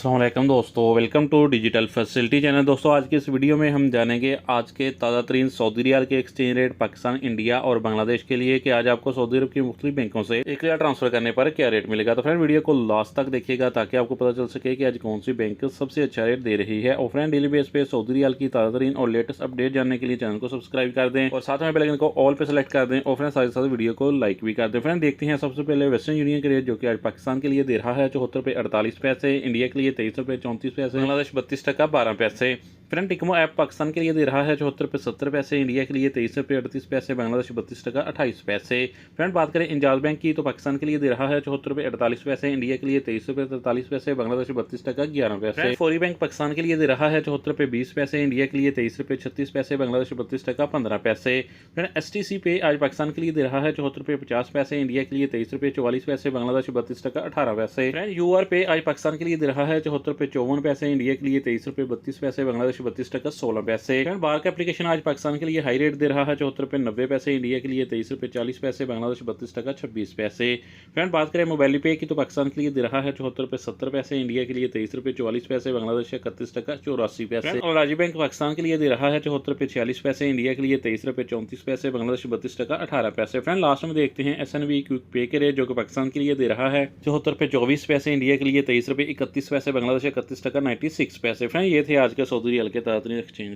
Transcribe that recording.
अस्सलाम वालेकुम दोस्तों, welcome to digital facility channel. दोस्तों आज के इस वीडियो में हम जानेंगे आज के ताज़ा तरीन सऊदी रियाल के एक्सचेंज रेट पाकिस्तान, इंडिया और बांग्लादेश के लिए कि आज आपको सऊदी अरब की मुख्तलिफ बैंकों से 1 रियाल ट्रांसफर करने पर क्या रेट मिलेगा। तो फ्रेंड वीडियो को लास्ट तक देखिएगा ताकि आपको पता चल सके कि आज कौन सी बैंक सबसे अच्छा रेट दे रही है। और फ्रेंड डेली बेस पे सऊदी रियाल की ताज़ा तरीन और लेटेस्ट अपडेट जानने के लिए चैनल को सब्सक्राइब कर दें और साथ में बेल आइकन को ऑल पे सेलेक्ट कर दें और फ्रेंड साथ साथ वीडियो को लाइक भी कर दें। फ्रेंड देखते हैं सबसे पहले वेस्टर्न यूनियन के रेट जो कि आज पाकिस्तान के लिए दे रहा है 74 रुपये 48 पैसे, इंडिया के लिए 23 रुपये 34 पैसे, बांग्लादेश 32 टका 12 पैसे। फ्रेंड टिकमो ऐप पाकिस्तान के लिए दे रहा है 74 रुपये 70 पैसे, इंडिया के लिए 23 रुपये 38 पैसे, बांग्लादेश 32 टका 28 पैसे। फ्रेंड बात करें इंजाज बैंक की तो पाकिस्तान के लिए दे रहा है 74 रुपये 48 पैसे, इंडिया के लिए 23 रुपये 43 पैसे, बांग्लादेश 32 टका 11 पैसे। फौरी बैंक पाकिस्तान के लिए दे रहा है 74 रुपये 20 पैसे, इंडिया के लिए 23 रुपये 36 पैसे, बांग्लादेश 32 टका 15 पैसे। फ्रेंड STC पे आज पाकिस्तान के लिए दे रहा है 74 रुपये 50 पैसे, इंडिया के लिए 23 रुपये 44 पैसे, बांग्लादेश 32 टका 18 पैसे। फ्रेंड UR पे आज पाकिस्तान के लिए दे रहा है 74 रुपये 54 पैसे, इंडिया के लिए 23 रुपये 32 पैसे, बांग्लादेश 32 टका 16 पैसे। फ्रेंड बार का एप्लीकेशन आज पाकिस्तान के लिए हाई रेट दे रहा है 74 रुपये 90 पैसे, इंडिया के लिए 23 रुपये 40 पैसे, बांग्लादेश 32 टका 26 पैसे। फ्रेंड बात करें मोबाइल पे की तो पाकिस्तान के लिए दे रहा है 74 रुपये 70 पैसे, इंडिया के लिए 23 रुपये 44 पैसे, बांग्लादेश 31 टका 84 पैसे। और राजी बैंक पाकिस्तान के लिए दे रहा है 74 रुपये 46 पैसे, इंडिया के लिए 23 रुपये 34 पैसे, बांग्लादेश 32 टका 18 पैसे। फ्रेंड लास्ट में देखते हैं SNB क्विक पे के रेट जो कि पाकिस्तान के लिए दे रहा है 74 रुपये 24 पैसे, इंडिया के लिए 23 रुपये 31 पैसे, बांग्लादेश 31 टका 96 पैसे। फ्रेंड ये थे आज के सऊदी रियाल के ताज़ा तरीन एक्सचेंज।